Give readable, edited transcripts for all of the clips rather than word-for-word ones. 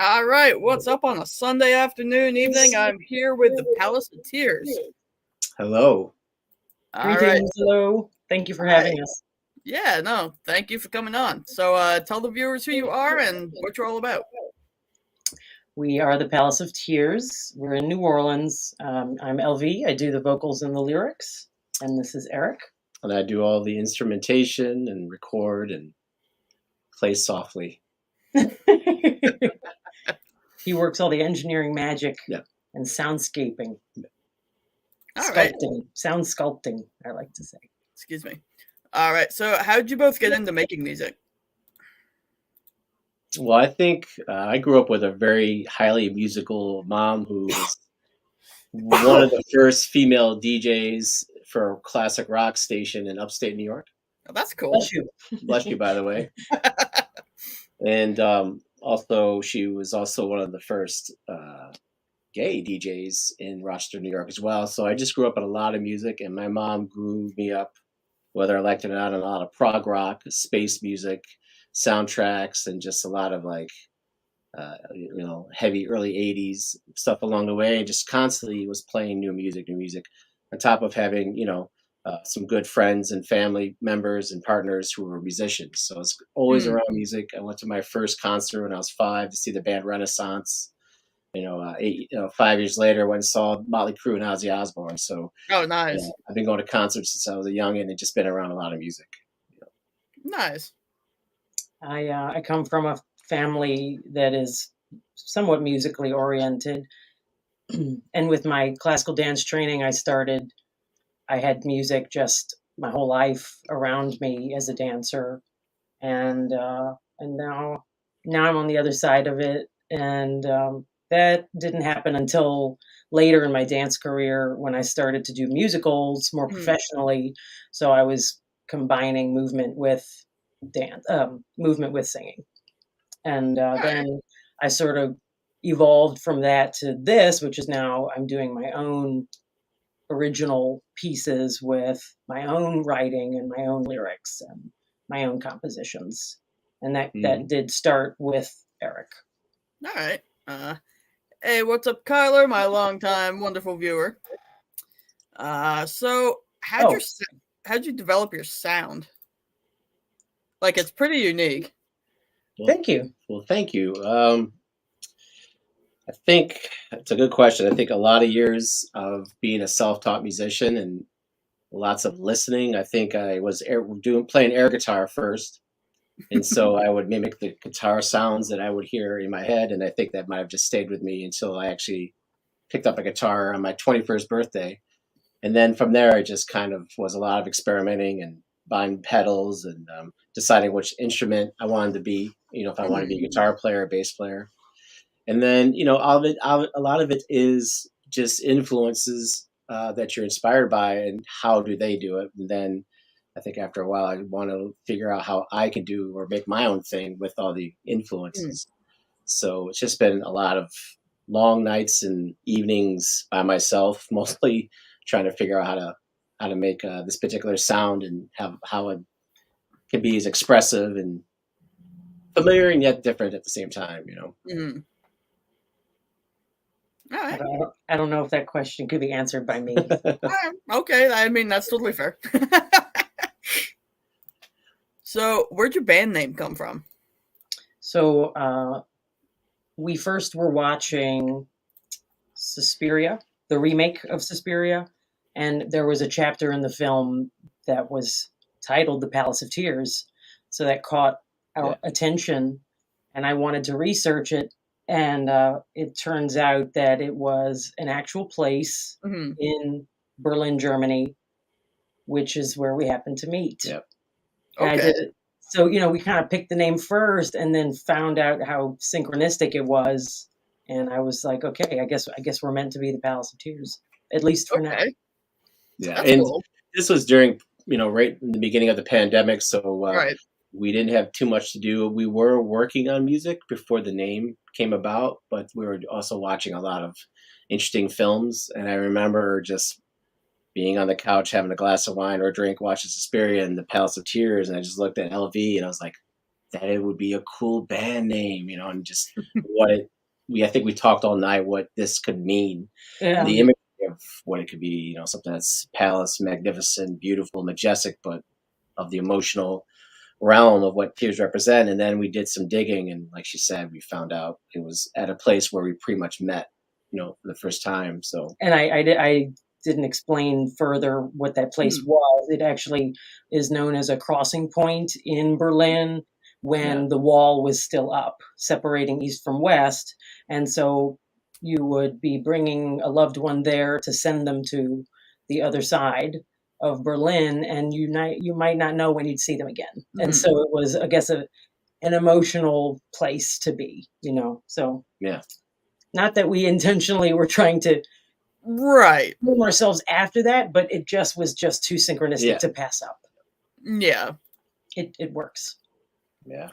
All right, what's up on a Sunday afternoon, evening? I'm here with the Palace of Tears. Hello. All right, Greetings, hello. Thank you for hi. having us. Yeah, no, thank you for coming on. So, tell the viewers who you are and what you're all about. We are the Palace of Tears. We're in New Orleans. I'm LV. I do the vocals and the lyrics. And this is Eric. And I do all the instrumentation and record and play softly. He works all the engineering magic Yeah. and soundscaping. All right, Sculpting. Sound sculpting, I like to say. excuse me. All right, so how'd you both get into making music? Well, I think I grew up with a very highly musical mom who was one of the first female DJs for a classic rock station in upstate New York. Oh, that's cool. Bless you. Bless you, by the way. And also, she was also one of the first gay DJs in Rochester, New York as well. So I just grew up on a lot of music, and my mom grew me up, whether I liked it or not, on a lot of prog rock, space music, soundtracks, and just a lot of heavy early 80s stuff along the way, and just constantly was playing new music, on top of having, some good friends and family members and partners who were musicians. So I was always around music. I went to my first concert when I was 5 to see the band Renaissance. 5 years later, went and saw Motley Crue and Ozzy Osbourne. So Oh, nice, I've been going to concerts since I was a youngin' and just been around a lot of music. nice. I come from a family that is somewhat musically oriented. And with my classical dance training, I had music just my whole life around me as a dancer, and now I'm on the other side of it, and that didn't happen until later in my dance career when I started to do musicals more professionally. So I was combining movement with movement with singing, and then I sort of evolved from that to this, which is now I'm doing my own original pieces with my own writing and my own lyrics and my own compositions. And that did start with Eric. All right. Hey, what's up, Kyler? My longtime wonderful viewer. So how'd you develop your sound? Like, it's pretty unique. Thank you. Well, thank you. I think it's a good question. I think a lot of years of being a self-taught musician and lots of listening. I think I was playing air guitar first, and so I would mimic the guitar sounds that I would hear in my head, and I think that might have just stayed with me until I actually picked up a guitar on my 21st birthday. And then from there, it just kind of was a lot of experimenting and buying pedals and deciding which instrument I wanted to be, if I wanted to be a guitar player or bass player. And then, a lot of it is just influences that you're inspired by and how do they do it. And then I think after a while, I want to figure out how I can do or make my own thing with all the influences. So it's just been a lot of long nights and evenings by myself, mostly trying to figure out how to make this particular sound and how it can be as expressive and familiar and yet different at the same time, All right. I don't know if that question could be answered by me. Okay, I mean, that's totally fair. So, where'd your band name come from? So we first were watching Suspiria, the remake of Suspiria, and there was a chapter in the film that was titled The Palace of Tears. So that caught our attention, and I wanted to research it. And it turns out that it was an actual place in Berlin, Germany, which is where we happened to meet. Yep. Okay. So, we kind of picked the name first and then found out how synchronistic it was. And I was like, okay, I guess we're meant to be the Palace of Tears, at least for now. Yeah. That's and cool. This was during, right in the beginning of the pandemic. So Right. we didn't have too much to do. We were working on music before the name came about, but we were also watching a lot of interesting films. And I remember just being on the couch, having a glass of wine or a drink, watching Suspiria and the Palace of Tears. And I just looked at LV and I was like, that it would be a cool band name, you know, and just what it. I think we talked all night what this could mean, and Yeah. the image of what it could be. You know, something that's palace, magnificent, beautiful, majestic, but of the emotional realm of what tears represent. And then we did some digging, and like she said, we found out it was at a place where we pretty much met, you know, for the first time. So And I didn't explain further what that place Hmm. was. It actually is known as a crossing point in Berlin yeah, when the wall was still up, separating east from west. And so you would be bringing a loved one there to send them to the other side of Berlin, and you might not know when you'd see them again. And Mhm. so it was, I guess, an emotional place to be, you know. So yeah, not that we intentionally were trying to Right. blame ourselves after that, but it just was just too synchronistic yeah, to pass up. Yeah. It works. yeah.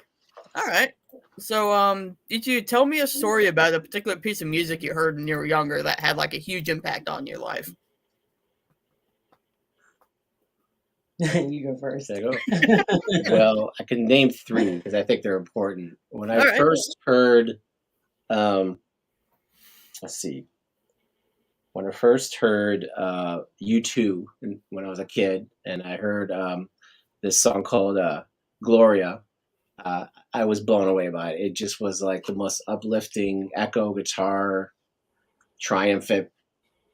All right. So, did you tell me a story about a particular piece of music you heard when you were younger that had like a huge impact on your life? You go There first. you go. Well, I can name three because I think they're important. When I All right. first heard, um, let's see, when I first heard U2 when I was a kid, and I heard this song called Gloria, uh, I was blown away by it. It just was like the most uplifting echo guitar, triumphant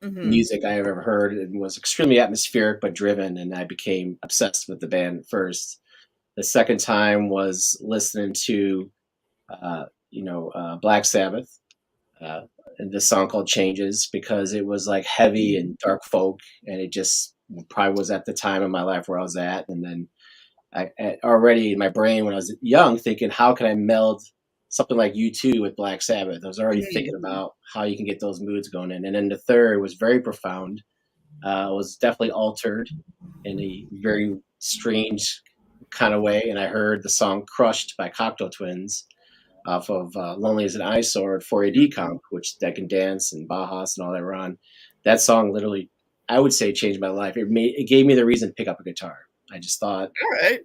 Mm-hmm. music I have ever heard. It was extremely atmospheric but driven, and I became obsessed with the band first. The second time was listening to Black Sabbath, uh, and this song called Changes because it was like heavy and dark folk, and it just probably was at the time in my life where I was at. And then already in my brain when I was young, thinking, how can I meld something like U2 with Black Sabbath? I was already thinking about how you can get those moods going in. And then the third was very profound. Was definitely altered in a very strange kind of way. And I heard the song Crushed by Cocktail Twins off of Lonely as an Eyesore at 4AD Comp, which Deck and Dance and Bajas and all that were on. That song literally, I would say, changed my life. It gave me the reason to pick up a guitar. I just thought All right.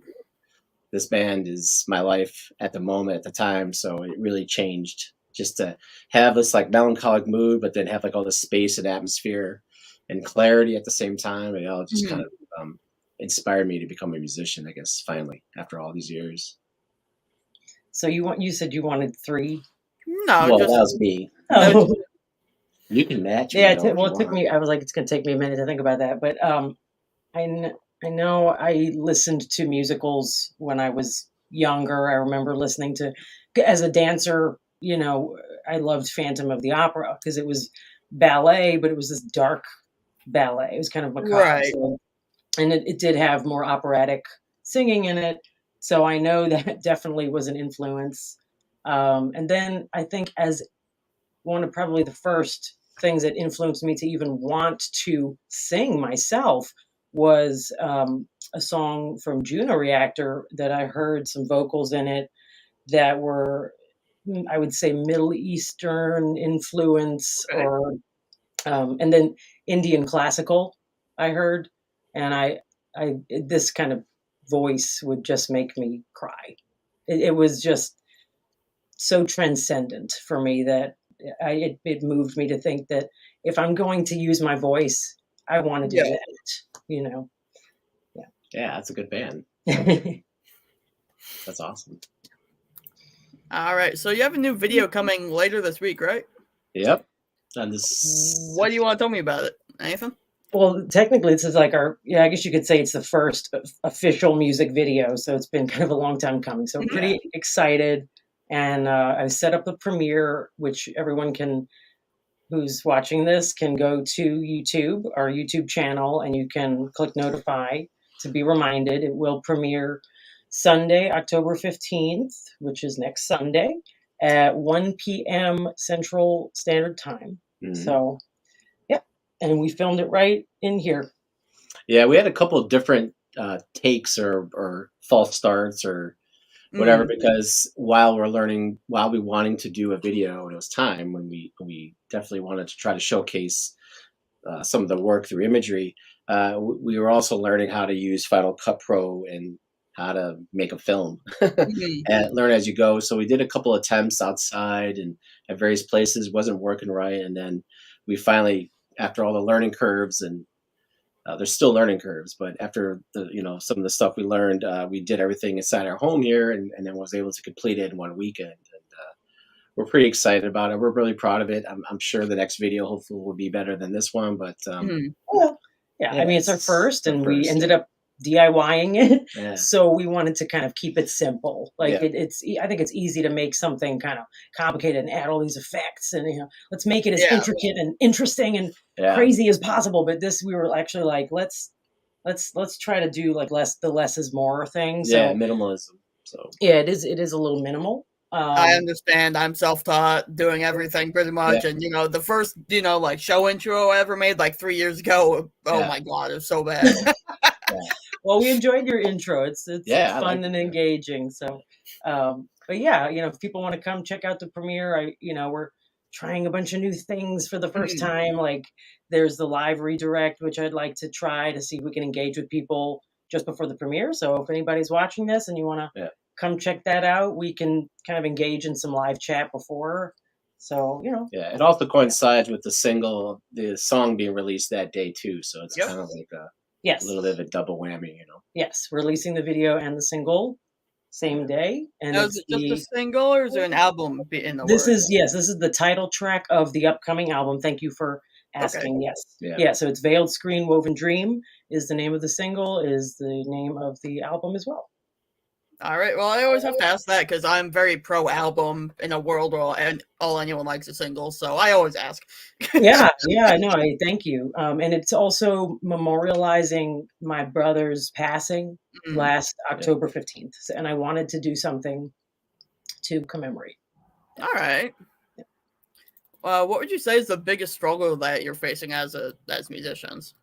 this band is my life at the moment, at the time. So it really changed just to have this like melancholic mood, but then have like all this space and atmosphere and clarity at the same time. It all just kind Mhm. of inspired me to become a musician, I guess, finally, after all these years. So you said you wanted three. No, Well, that just was me. no. Oh, You can match me yeah. though if Well, you it took want. me. I was like, it's gonna take me a minute to think about that. But I kn- I know I listened to musicals when I was younger. I remember listening to as a dancer. You know, I loved Phantom of the Opera because it was ballet, but it was this dark ballet. It was kind of macabre. Right. So and it did have more operatic singing in it. So I know that definitely was an influence. And then I think as one of probably the first things that influenced me to even want to sing myself was a song from Juno Reactor that I heard some vocals in it that were, I would say, Middle Eastern influence, Okay. or and then Indian classical. I heard, and this kind of voice would just make me cry. It was just so transcendent for me that it moved me to think that if I'm going to use my voice, I want to do Yeah. that. You know, Yeah, that's a good band. yeah. That's awesome. All right. So you have a new video coming later this week, right? Yep. On this, What do you want to tell me about it? Anything? Well, technically, this is like our, yeah, I guess you could say it's the first official music video. So it's been kind of a long time coming. So Mhm. pretty excited. And I set up a premiere, which everyone who's watching this can go to YouTube, our YouTube channel, and you can click notify to be reminded. It will premiere Sunday, October 15th, which is next Sunday at 1 p.m. Central Standard Time. Mhm. So, yeah. And we filmed it right in here. Yeah, we had a couple of different takes or false starts or whatever Mm. because while we wanting to do a video, it was time when we definitely wanted to try to showcase some of the work through imagery. We were also learning how to use Final Cut Pro and how to make a film Mhm. and learn as you go. So we did a couple attempts outside and at various places, wasn't working right. And then we finally, after all the learning curves and there's still learning curves, but after the some of the stuff we learned, we did everything inside our home here, and then was able to complete it in one weekend. And we're pretty excited about it. We're really proud of it. I'm sure the next video hopefully will be better than this one, but Mhm. Well, yeah, I yeah, mean, it's our first, our and we first. ended Yeah, up DIYing it. yeah, So we wanted to kind of keep it simple. Like yeah, I think it's easy to make something kind of complicated and add all these effects, and let's make it as Yeah. intricate and interesting and yeah, crazy as possible. But this, we were actually like, let's try to do like the less is more thing. yeah. So Minimalism. So yeah, it is a little minimal. I understand. I'm self-taught, doing everything pretty yeah, much, and the first like show intro I ever made like 3 years ago. Oh yeah, my god, it was so bad. yeah, Well, we enjoyed your intro. It's yeah. I fun like and it. engaging. So, but yeah, if people want to come check out the premiere, we're trying a bunch of new things for the first Mhm. time. Like there's the live redirect, which I'd like to try to see if we can engage with people just before the premiere. So if anybody's watching this and you want to Yeah, come check that out, we can kind of engage in some live chat before. So, yeah. It also coincides with the song being released that day too. So it's Yep. kind of like a yes, little bit of a double whammy. yes, releasing the video and the single same day, and Now, is it's it just a the single, or is there an album in the This works? is yes, this is the title track of the upcoming album. Thank you for Okay. asking. Yes. Yeah. Yeah, so it's Veiled Screen Woven Dream is the name of the single, is the name of the album as well. All right. Well, I always have to ask that because I'm very pro album in a world where all anyone likes is singles. So I always ask. Yeah, yeah, no, I thank you. And it's also memorializing my brother's passing Mm. last Yeah. October 15th. And I wanted to do something to commemorate. All right. What would you say is the biggest struggle that you're facing as musicians?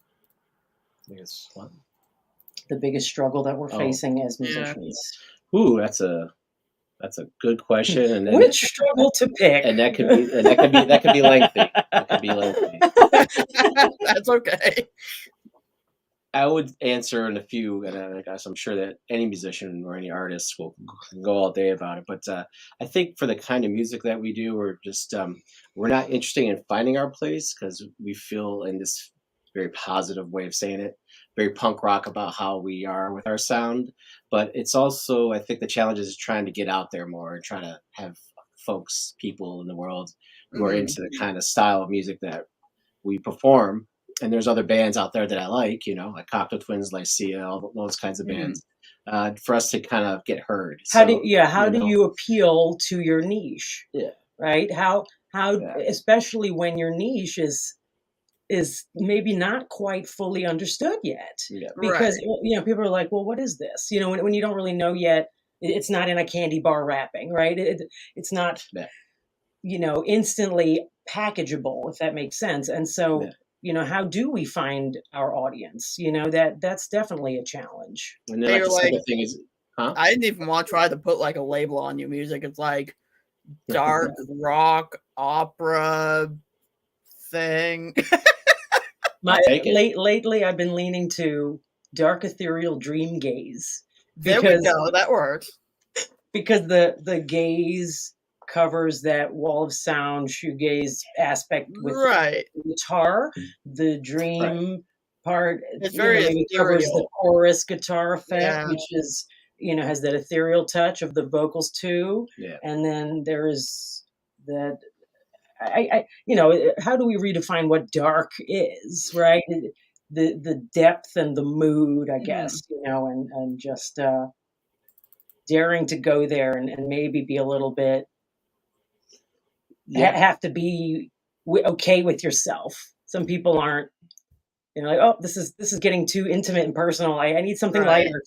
I think it's fun. The biggest struggle that we're Oh, facing as Yeah. musicians. ooh, that's a good question, and then Which struggle to pick? and that could be lengthy. That could be lengthy. That's okay. I would answer in a few, and I guess I'm sure that any musician or any artist will go all day about it. But I think for the kind of music that we do, we're not interested in finding our place because we feel in this very positive way of saying it, very punk rock about how we are with our sound. But it's also, I think, the challenge is trying to get out there more and trying to have people in the world who are Mhm. into the kind of style of music that we perform. And there's other bands out there that I like, like Cocteau Twins, Lycia, all those kinds of Mhm. bands, for us to kind of get heard. How do So, how do you appeal to your niche? yeah, Right? How yeah, especially when your niche is maybe not quite fully understood yet. yeah, Because Right. people are like, well, what is this? When you don't really know yet, it's not in a candy bar wrapping, right? It's not, yeah, instantly packageable, if that makes sense. And so, yeah. how do we find our audience? That's definitely a challenge. And then, And like, you're the like, second thing is, huh? I didn't even want to try to put like a label on your music. It's like dark rock opera thing. My I'll take it. lately, I've been leaning to dark ethereal dream gaze There we because go. That works. the gaze covers that wall of sound shoegaze aspect with Right. the guitar. The Right. dream part, It's very maybe covers the ethereal. chorus guitar effect, Yeah. which is has that ethereal touch of the vocals too. Yeah. And then there is that. How do we redefine what dark is, right? The depth and the mood, I Mhm. guess, and just daring to go there and maybe be a little bit Yeah. have to be okay with yourself. Some people aren't, like, oh, this is getting too intimate and personal. I need something Right. lighter.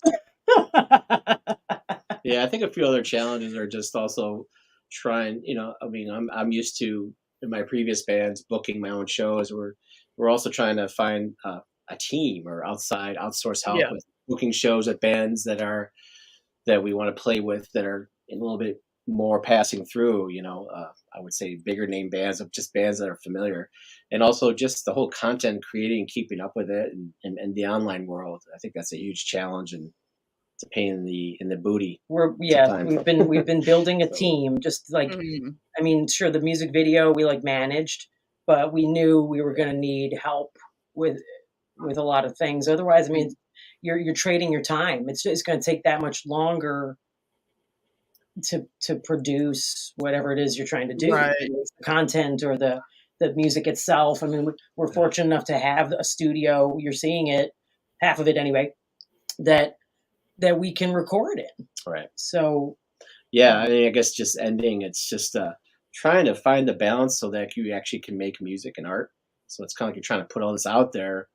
Yeah. I think a few other challenges are just also trying, I mean, I'm used to in my previous bands booking my own shows. We're also trying to find a team or outsource help Yeah. with booking shows at bands that we want to play with that are a little bit more passing through, I would say bigger name bands of just bands that are familiar. And also just the whole content creating, keeping up with it and the online world. I think that's a huge challenge. And it's a pain in the booty Yeah, sometimes. we've been building a So, team, just like, Mhm. I mean, sure, the music video we like managed, but we knew we were going to need help with a lot of things. Otherwise, I mean, you're trading your time. It's going to take that much longer to produce whatever it is you're trying to do, Right. whether it's the content or the music itself. I mean, we're fortunate enough to have a studio. You're seeing it, half of it anyway, that we can record in. right. So Yeah, I mean, I guess just ending, it's just trying to find the balance so that you actually can make music and art. So it's kind of like you're trying to put all this out there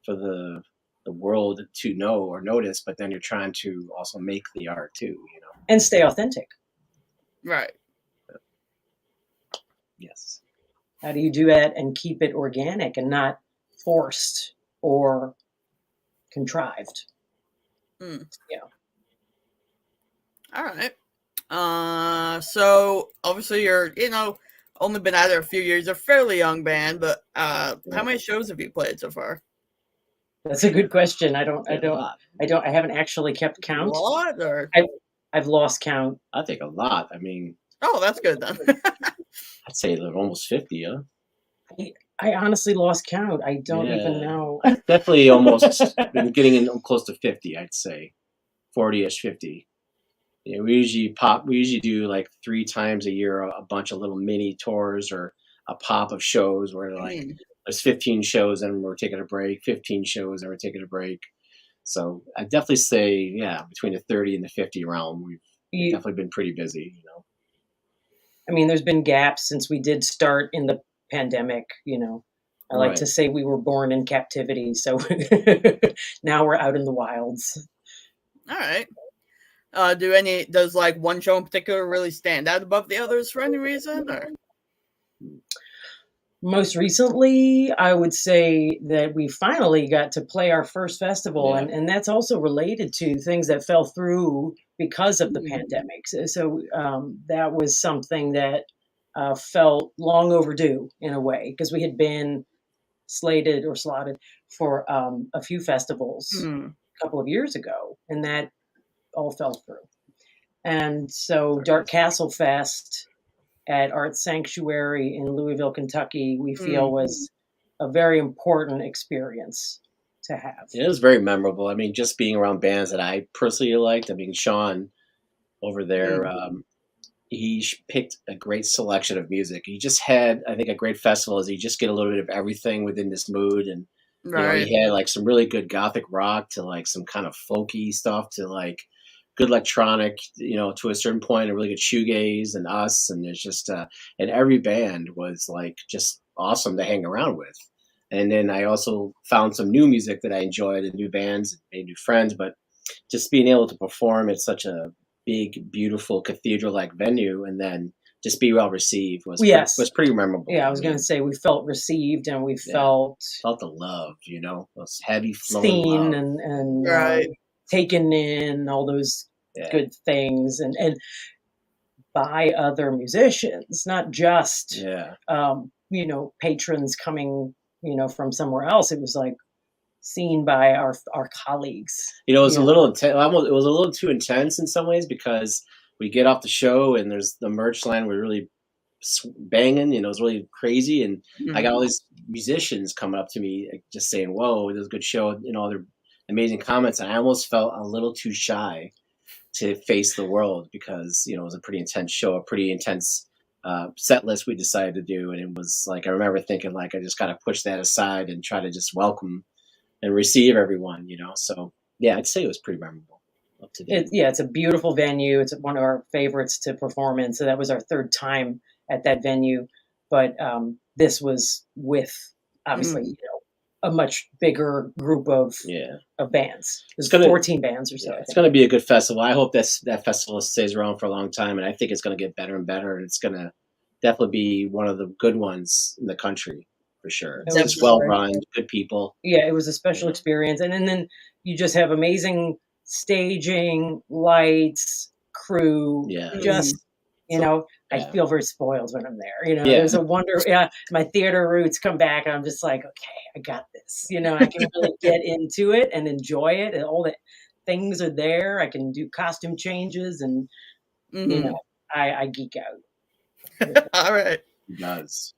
for the world to know or notice, but then you're trying to also make the art too, you know. and stay authentic. Right. Yes. How do you do that and keep it organic and not forced or contrived? Mm. Yeah. All right. So obviously you're, only been out there a few years, a fairly young band, but how many shows have you played so far? That's a good question. I haven't actually kept A count. lot, or I've lost count. I think a lot. I mean, oh, that's good then. I'd say like almost 50, huh? I honestly lost count. I don't even Yeah. know. I've definitely almost been getting in close to 50, I'd say. 40-ish, 50. Yeah, we usually do like 3 times a year a bunch of little mini tours or a pop of shows where like Mm. there's 15 shows and we're taking a break, 15 shows and we're taking a break. So I definitely say, yeah, between the 30 and the 50 realm, we've You, definitely been pretty busy, you know. I mean, there's been gaps since we did start in the pandemic. I like to Right. say we were born in captivity, so now we're out in the wilds. All right. Does like one show in particular really stand out above the others for any reason, or? Most recently, I would say that we finally got to play our first festival, Yeah. and that's also related to things that fell through because of the Mhm. pandemic. So that was something that felt long overdue in a way, because we had been slated or slotted for a few festivals Mhm. a couple of years ago, and that all fell through. And so Dark Castle Fest at Art Sanctuary in Louisville, Kentucky, we feel Mm. was a very important experience to have. It was very memorable. I mean, just being around bands that I personally liked. I mean, Sean over there, Mm. picked a great selection of music. He just had, I think, a great festival as you just get a little bit of everything within this mood. And, Right. he had like some really good gothic rock to like some kind of folky stuff to like good electronic, to a certain point, a really good shoegaze and us. And there's just, and every band was like just awesome to hang around with. And then I also found some new music that I enjoyed and new bands, made new friends, but just being able to perform at such a big, beautiful cathedral-like venue, and then just be well received Yes. was pretty memorable. Yeah, I was going to say we felt received and we felt the love, those heavy flowing seen love. and Right. taken in, all those good things, and by other musicians, not just Yeah. patrons coming from somewhere else. It was like seen by our colleagues. It was a little intense. It was a little too intense in some ways because we get off the show and there's the merch line. We're really banging. It was really crazy, and I got all these musicians coming up to me just saying, "Whoa, it was a good show," all their amazing comments. And I almost felt a little too shy to face the world because it was a pretty intense show, a pretty intense set list we decided to do, and it was like I remember thinking like I just got to push that aside and try to just welcome and receive everyone, So yeah, I'd say it was pretty memorable. Up to date. It's a beautiful venue. It's one of our favorites to perform in. So that was our third time at that venue, but this was with obviously a much bigger group of bands. There's 14 bands or so. It's going to be a good festival. I hope that festival stays around for a long time, and I think it's going to get better and better, and it's going to definitely be one of the good ones in the country. For sure. It's just well run, good people. Yeah, it was a special experience. And then you just have amazing staging, lights, crew. Yeah. Just, I feel very spoiled when I'm there. There's a wonder. Yeah, my theater roots come back and I'm just like, okay, I got this. I can really get into it and enjoy it and all things are there. I can do costume changes, and you Hmm. know, I geek out with it. All right. He does.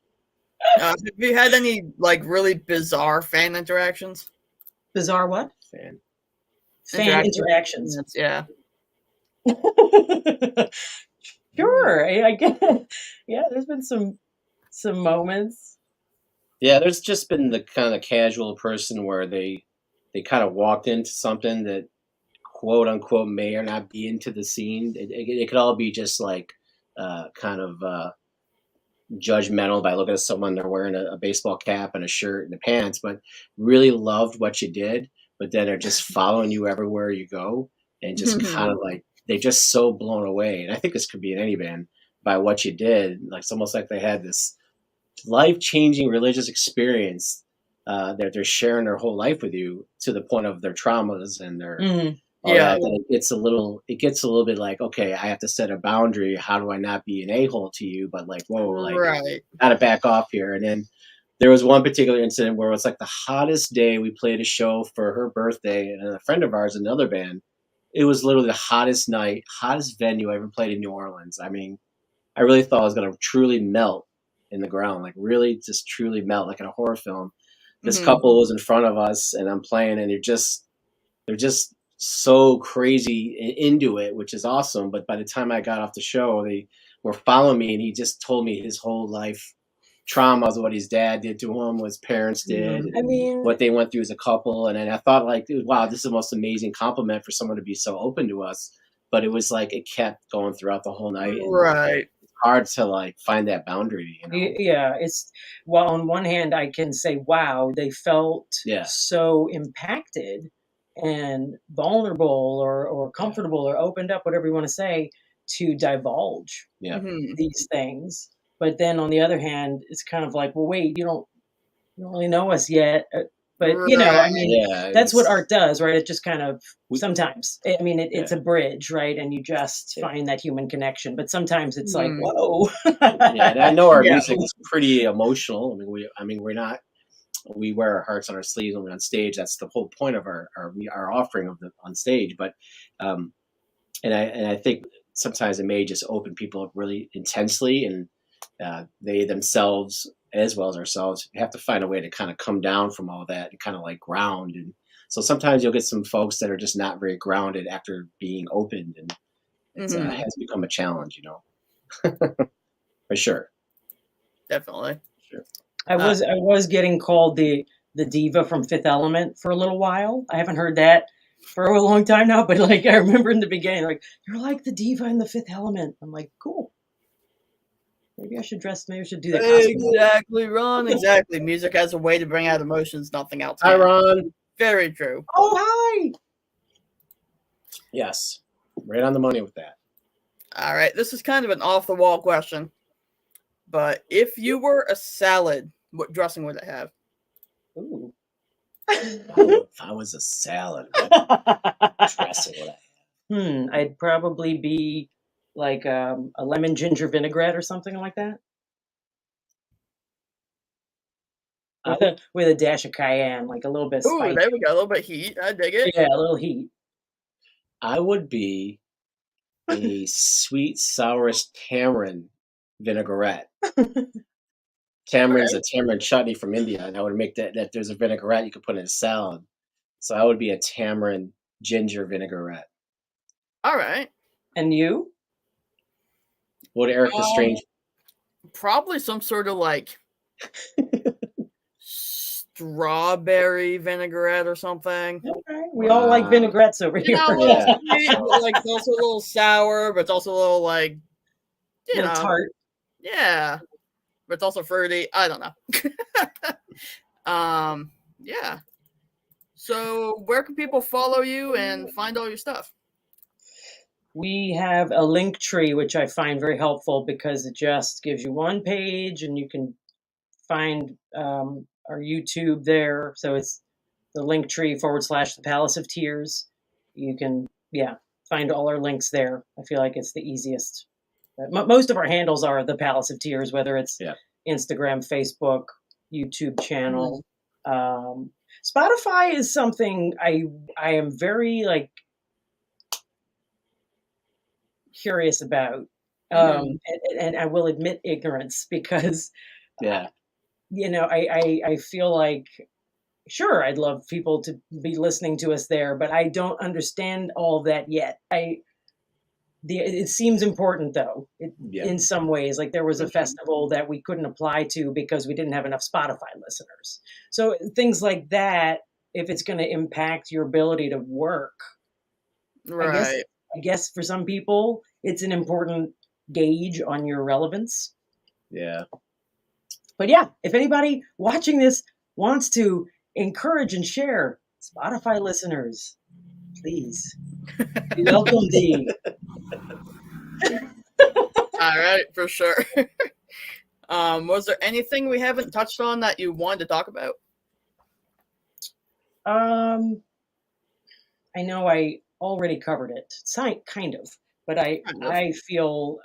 Have you had any like really bizarre fan interactions? Bizarre what? Fan. Fan Interactions. interactions. Yeah. Sure, I get. Yeah, there's been some moments. Yeah, there's just been the kind of casual person where they kind of walked into something that quote unquote may or not be into the scene. It could all be just like kind of judgmental by looking at someone they're wearing a baseball cap and a shirt and the pants, but really loved what you did, but then are just following you everywhere you go and just kind of like they're just so blown away. And I think this could be in any band by what you did. Like it's almost like they had this life changing religious experience that they're sharing their whole life with you to the point of their traumas and their Mhm. all Yeah. that. Then it gets a little bit like, okay, I have to set a boundary. How do I not be an a hole to you? But like, whoa, like Right. gotta back off here. And then there was one particular incident where it was like the hottest day. We played a show for her birthday, and a friend of ours, another band. It was literally the hottest night, hottest venue I ever played in New Orleans. I mean, I really thought I was gonna truly melt in the ground, like really just truly melt, like in a horror film. This Hmm. couple was in front of us, and I'm playing, and they're just so crazy into it, which is awesome. But by the time I got off the show, they were following me, and he just told me his whole life traumas, what his dad did to him, what his parents did, and I mean, what they went through as a couple. And then I thought, like, wow, this is the most amazing compliment for someone to be so open to us. But it was like it kept going throughout the whole night, and Right. it's hard to like find that boundary, you know? yeah, it's well, on one hand, I can say, wow, they felt Yeah, so impacted and vulnerable or yeah, comfortable or opened up, whatever you want to say, to divulge yeah, Hmm. these things. But then on the other hand, it's kind of like, well, wait, you don't really know us yet. But I Right. mean, yeah. that's what It's art does, right? It just kind of we, sometimes, I mean, yeah, it's a bridge, right? And you just yeah. find that human connection. But sometimes it's like, Hmm. whoa. Yeah, and I know our Yeah. music is pretty emotional. I mean, we're not. We wear our hearts on our sleeves when we're on stage. That's the whole point of our offering of the on stage. But, um, and I think sometimes it may just open people up really intensely, and they themselves as well as ourselves have to find a way to kind of come down from all that and kind of like ground. And so sometimes you'll get some folks that are just not very grounded after being opened, and it's Hmm. has become a challenge, you know, for sure. Definitely. Sure. Uh, I was getting called the diva from Fifth Element for a little while. I haven't heard that for a long time now, but like I remember in the beginning, like you're like the diva in the Fifth Element. I'm like, cool. Maybe I should dress. Maybe I should do that costume. exactly, Ron. Exactly. Music has a way to bring out emotions nothing else Hi, can. Ron. Very true. Oh hi! Yes, right on the money with that. All right. This is kind of an off the wall question, but if you were a salad, what dressing would it have? Ooh. If I was a salad, what dressing would I I'd probably be like a lemon ginger vinaigrette or something like that, have? with a dash of cayenne, like a little bit of Ooh, spice. there we go. A little bit of heat. I dig it. Yeah, a little heat. I would be a sweet sourest tamarind vinaigrette. Tamarind's Okay. a tamarind chutney from India, and I would make that. There's a vinaigrette you could put in a salad. So I would be a tamarind ginger vinaigrette. All right. And you? What Erica Um, Strange? probably some sort of like strawberry vinaigrette or something. Okay. We all like Wow. vinaigrettes over You know, here. a little Yeah. sweet, but like it's also a little sour, but it's also a little like A you little know, tart. yeah, but it's also fruity. I don't know. Yeah. So where can people follow you and find all your stuff? We have a link tree, which I find very helpful because it just gives you one page and you can find our YouTube there. So it's the link tree / the Palace of Tears. You can, yeah, find all our links there. I feel like it's the easiest. Most of our handles are the Palace of Tears, whether it's Yeah. Instagram, Facebook, YouTube Mhm. channel. Um, Spotify is something I am very like curious about, Mhm. and I will admit ignorance because Yeah. I feel like sure I'd love people to be listening to us there, but I don't understand all that yet. It seems important though, Yeah. in some ways. Like there was a Mhm. festival that we couldn't apply to because we didn't have enough Spotify listeners. So things like that, if it's going to impact your ability to work, I guess Right. I guess for some people it's an important gauge on your relevance. Yeah. But yeah, if anybody watching this wants to encourage and share Spotify listeners, please, we welcome thee. All right, for sure. Was there anything we haven't touched on that you wanted to talk about? Um, I know I already covered it, kind of, but Kind of. I feel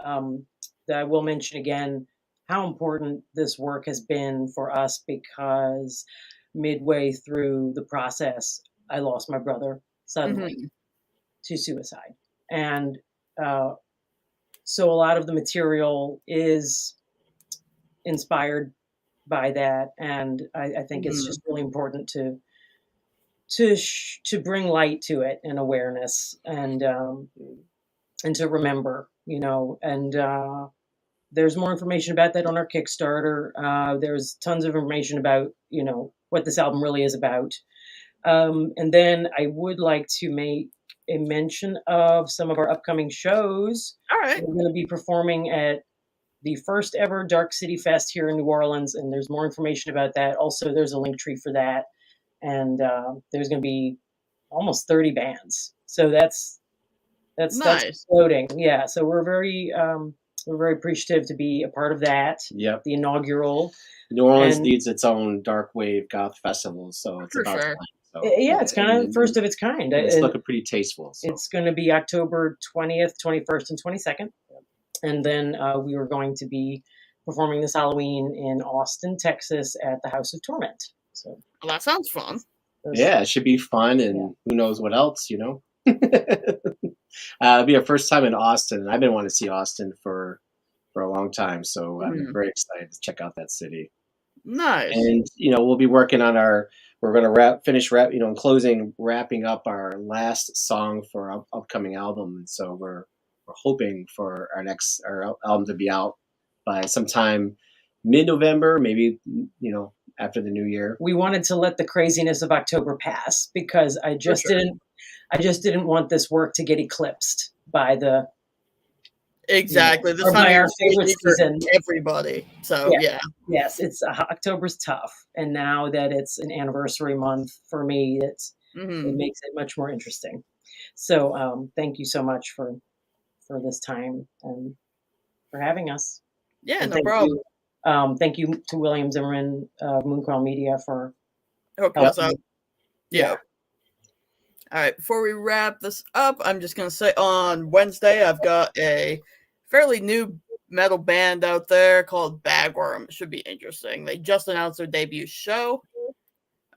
that I will mention again how important this work has been for us because midway through the process, I lost my brother suddenly Mhm. to suicide, and uh, so a lot of the material is inspired by that, and I think it's Mhm. just really important to bring light to it and awareness and to remember, and there's more information about that on our Kickstarter. There's tons of information about what this album really is about, and then I would like to make a mention of some of our upcoming shows. All right. We're going to be performing at the first ever Dark City Fest here in New Orleans, and there's more information about that. Also, there's a link tree for that, and there's going to be almost 30 bands. So that's Nice. exploding. Yeah. So we're very appreciative to be a part of that, Yep. the inaugural. New Orleans And needs its own dark wave goth festival, so it's For about sure. time. So yeah, it's kind of first of its kind. and it's looking pretty tasteful. So It's going to be October 20th, 21st, and 22nd. And then we were going to be performing this Halloween in Austin, Texas at the House of Torment. So Well, that sounds fun. yeah, it should be fun, and Yeah. who knows what else, It'll be our first time in Austin, and I've been wanting to see Austin for a long time, so I'm Mhm. very excited to check out that city. Nice. And we'll be working on we're going to in closing, wrapping up our last song for our upcoming album, and so we're hoping for our album to be out by sometime mid-November, maybe after the new year. We wanted to let the craziness of October pass because I For just sure. didn't want this work to get eclipsed by the Exactly. This or time by of year our is favorite crazy for season. everybody. So Yeah. yeah. Yes, it's October's tough, and now that it's an anniversary month for me, it Mhm. makes it much more interesting. So thank you so much for this time and for having us. Yeah, And no problem. thank you to William Zimmerman of Moonquell Media for Hooking us up. helping. Yeah. Yeah. All right. Before we wrap this up, I'm just gonna say on Wednesday I've got a fairly new metal band out there called Bagworm. It should be interesting. They just announced their debut show.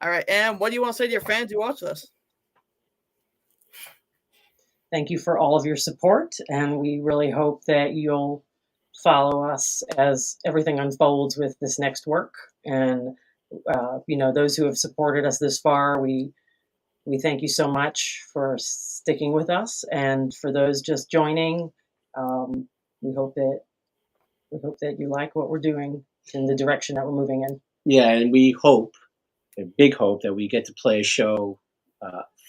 All right. And what do you want to say to your fans who watch this? Thank you for all of your support, and we really hope that you'll follow us as everything unfolds with this next work. And those who have supported us this far, we thank you so much for sticking with us, and for those just joining, um, we hope that you like what we're doing in the direction that we're moving in. Yeah, and we hope, a big hope, that we get to play a show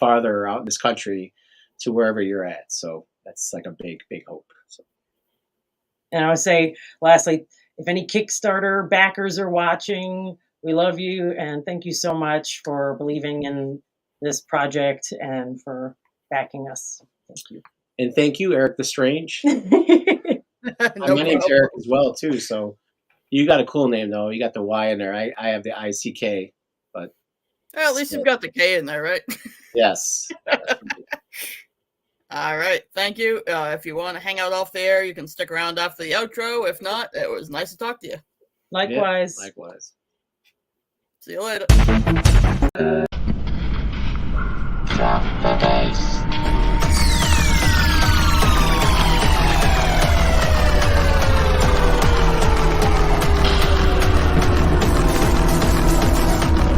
farther out in this country to wherever you're at. So that's like a big, big hope. So. And I would say, lastly, if any Kickstarter backers are watching, we love you and thank you so much for believing in this project and for backing us. Thank you. And thank you, Eric the Strange. No My name's problem. Eric as well, too. So you got a cool name, though. You got the Y in there. I have the ICK, but Well, at least you've got the K in there, right? yes. All right. Thank you. If you want to hang out off the air, you can stick around after the outro. If not, it was nice to talk to you. Likewise. Yeah, likewise. See you later.